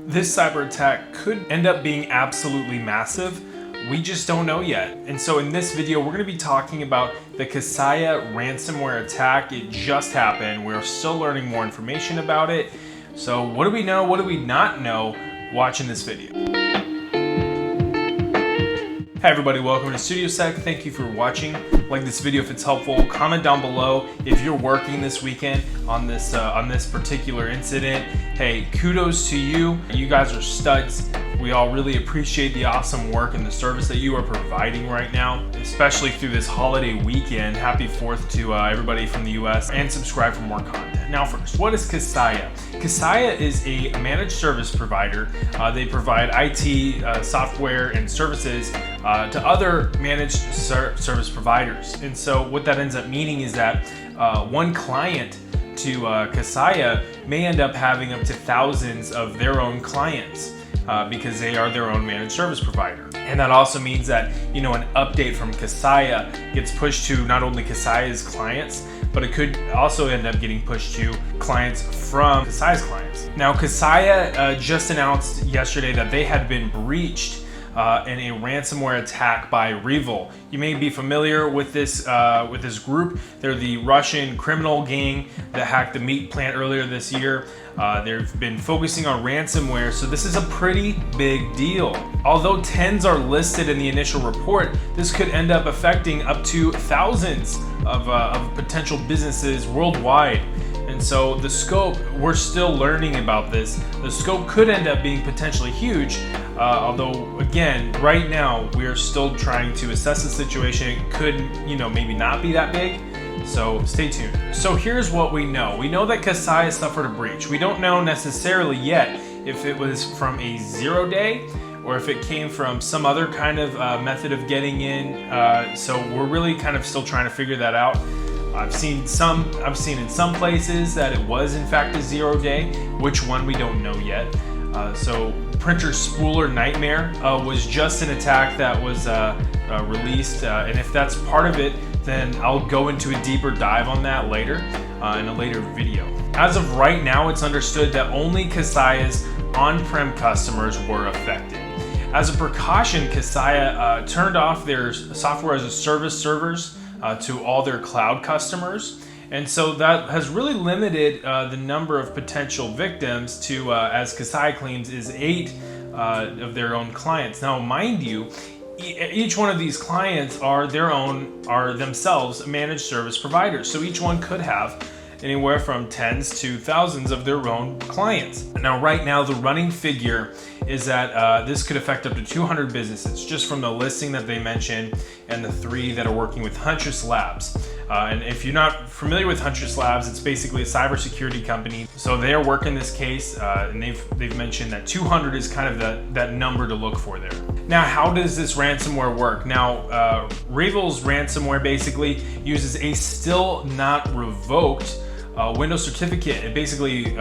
This cyber attack could end up being absolutely massive. We just don't know yet. And so in this video, we're going to be talking about the Kaseya Ransomware Attack. It just happened. We're still learning more information about it. So what do we know? What do we not know watching this video? Hi everybody, welcome to StudioSec. Thank you for watching. Like this video if it's helpful. Comment down below if you're working this weekend on this particular incident. Hey, kudos to you. You guys are studs. We all really appreciate the awesome work and the service that you are providing right now, especially through this holiday weekend. Happy 4th to everybody from the US, and subscribe for more content. Now first, what is Kaseya? Kaseya is a managed service provider. They provide IT software and services to other managed service providers. And so what that ends up meaning is that one client to Kaseya may end up having up to thousands of their own clients because they are their own managed service provider. And that also means that, you know, an update from Kaseya gets pushed to not only Kaseya's clients, but it could also end up getting pushed to clients from Kaseya's clients. Now, Kaseya just announced yesterday that they had been breached in a ransomware attack by REvil. You may be familiar with this group. They're the Russian criminal gang that hacked the meat plant earlier this year. They've been focusing on ransomware, so this is a pretty big deal. Although tens are listed in the initial report, this could end up affecting up to thousands of potential businesses worldwide. And so the scope, we're still learning about this. The scope could end up being potentially huge, although again, right now we are still trying to assess the situation. It could, you know, maybe not be that big. So stay tuned. So here's what we know. We know that Kaseya suffered a breach. We don't know necessarily yet if it was from a 0-day or if it came from some other kind of method of getting in. So we're really kind of still trying to figure that out. I've seen in some places that it was in fact a 0-day. Which one we don't know yet. So Printer Spooler Nightmare was just an attack that was released, and if that's part of it, then I'll go into a deeper dive on that later in a later video. As of right now, it's understood that only Kaseya's on-prem customers were affected. As a precaution, Kaseya turned off their software as a service servers to all their cloud customers. And so that has really limited the number of potential victims to, as Kaseya claims, is 8 of their own clients. Now, mind you, each one of these clients are themselves managed service providers. So each one could have anywhere from tens to thousands of their own clients. Now, right now, the running figure is that this could affect up to 200 businesses, just from the listing that they mentioned and the 3 that are working with Huntress Labs. And if you're not familiar with Huntress Labs, it's basically a cybersecurity company. So they are working this case, and they've mentioned that 200 is kind of that number to look for there. Now, how does this ransomware work? Now, REvil's ransomware basically uses a still not revoked Windows certificate. It basically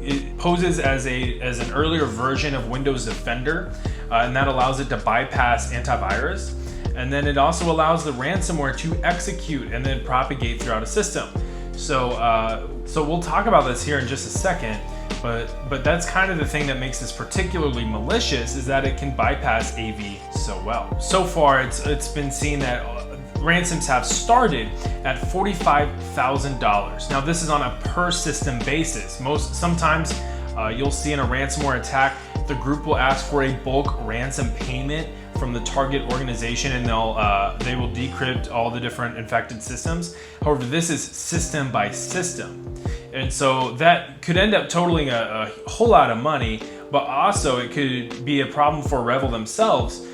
it poses as an earlier version of Windows Defender, and that allows it to bypass antivirus. And then it also allows the ransomware to execute and then propagate throughout a system. So we'll talk about this here in just a second, but that's kind of the thing that makes this particularly malicious, is that it can bypass AV so well. So far, it's been seen that ransoms have started at $45,000. Now, this is on a per system basis. Sometimes you'll see in a ransomware attack, the group will ask for a bulk ransom payment from the target organization, and they will decrypt all the different infected systems. However, this is system by system, and so that could end up totaling a whole lot of money. But also, it could be a problem for REvil themselves,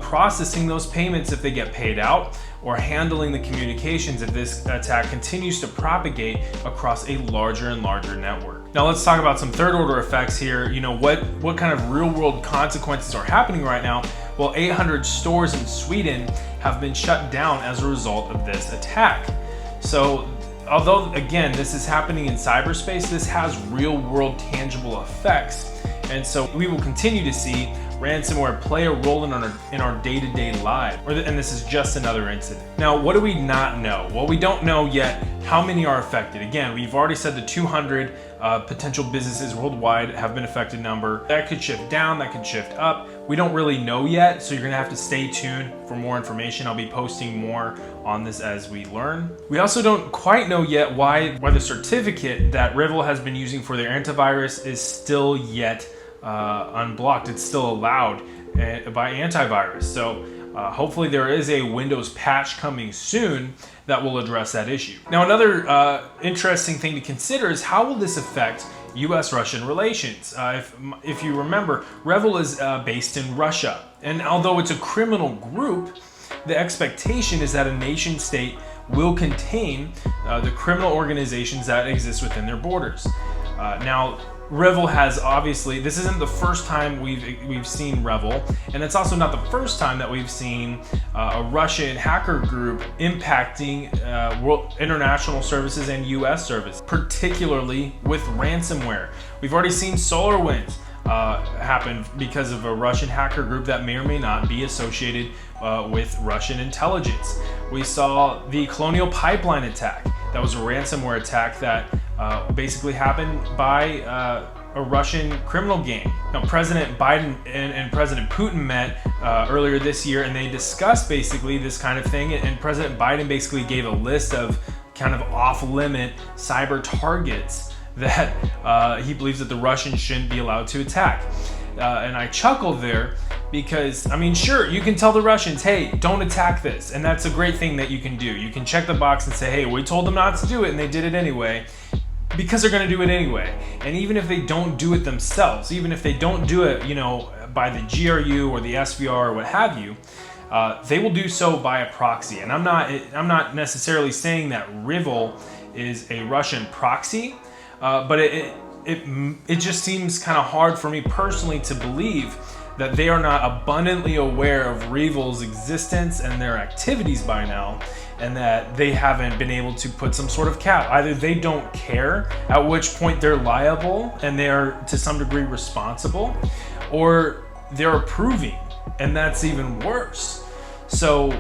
processing those payments if they get paid out, or handling the communications if this attack continues to propagate across a larger and larger network. Now let's talk about some third order effects here. You know, what kind of real world consequences are happening right now? Well, 800 stores in Sweden have been shut down as a result of this attack. So although, again, this is happening in cyberspace, this has real world tangible effects. And so we will continue to see ransomware play a role in our day-to-day lives? And this is just another incident. Now, what do we not know? Well, we don't know yet how many are affected. Again, we've already said the 200 potential businesses worldwide have been affected number. That could shift down, that could shift up. We don't really know yet, so you're gonna have to stay tuned for more information. I'll be posting more on this as we learn. We also don't quite know yet why the certificate that REvil has been using for their antivirus is still yet unblocked. It's still allowed by antivirus. So hopefully there is a Windows patch coming soon that will address that issue. Now, another interesting thing to consider is how will this affect US-Russian relations? If you remember, REvil is based in Russia. And although it's a criminal group, the expectation is that a nation state will contain the criminal organizations that exist within their borders. Now, REvil has obviously, this isn't the first time we've seen REvil, and it's also not the first time that we've seen a Russian hacker group impacting international services and US service, particularly with ransomware. We've already seen SolarWinds happen because of a Russian hacker group that may or may not be associated with Russian intelligence. We saw the Colonial pipeline attack. That was a ransomware attack that basically happened by a Russian criminal gang. Now, President Biden and President Putin met earlier this year, and they discussed basically this kind of thing. And President Biden basically gave a list of kind of off-limit cyber targets that he believes that the Russians shouldn't be allowed to attack. And I chuckled there because, I mean, sure, you can tell the Russians, hey, don't attack this. And that's a great thing that you can do. You can check the box and say, hey, we told them not to do it and they did it anyway, because they're gonna do it anyway. And even if they don't do it themselves, even if they don't do it, you know, by the GRU or the SVR or what have you, they will do so by a proxy. And I'm not necessarily saying that REvil is a Russian proxy, but it just seems kind of hard for me personally to believe that they are not abundantly aware of REvil's existence and their activities by now, and that they haven't been able to put some sort of cap. Either they don't care, at which point they're liable and they are to some degree responsible, or they're approving, and that's even worse. So,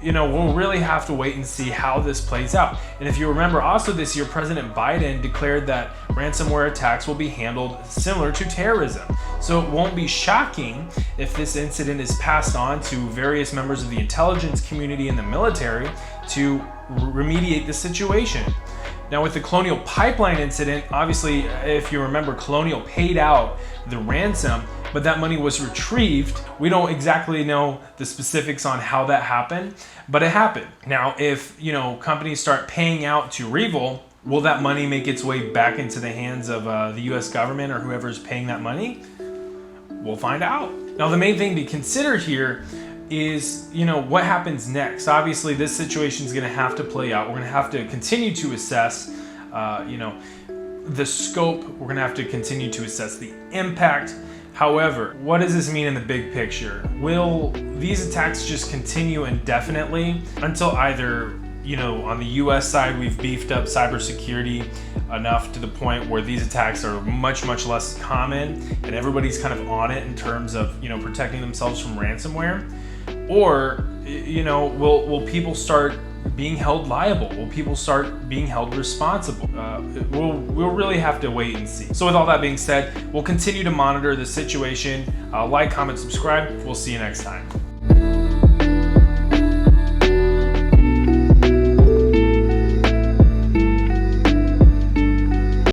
you know, we'll really have to wait and see how this plays out. And if you remember, also this year, President Biden declared that ransomware attacks will be handled similar to terrorism. So it won't be shocking if this incident is passed on to various members of the intelligence community and the military to remediate the situation. Now, with the Colonial pipeline incident, obviously, if you remember, Colonial paid out the ransom, but that money was retrieved. We don't exactly know the specifics on how that happened, but it happened. Now, if, you know, companies start paying out to REvil, will that money make its way back into the hands of the US government or whoever's paying that money? We'll find out. Now, the main thing to consider here is, you know, what happens next. Obviously, this situation is going to have to play out. We're going to have to continue to assess, you know, the scope. We're going to have to continue to assess the impact. However, what does this mean in the big picture? Will these attacks just continue indefinitely until either, you know, on the US side, we've beefed up cybersecurity enough to the point where these attacks are much, much less common and everybody's kind of on it in terms of, you know, protecting themselves from ransomware? Or, you know, will people start being held liable? Will people start being held responsible? We'll really have to wait and see. So with all that being said, we'll continue to monitor the situation. Like, comment, subscribe. We'll see you next time.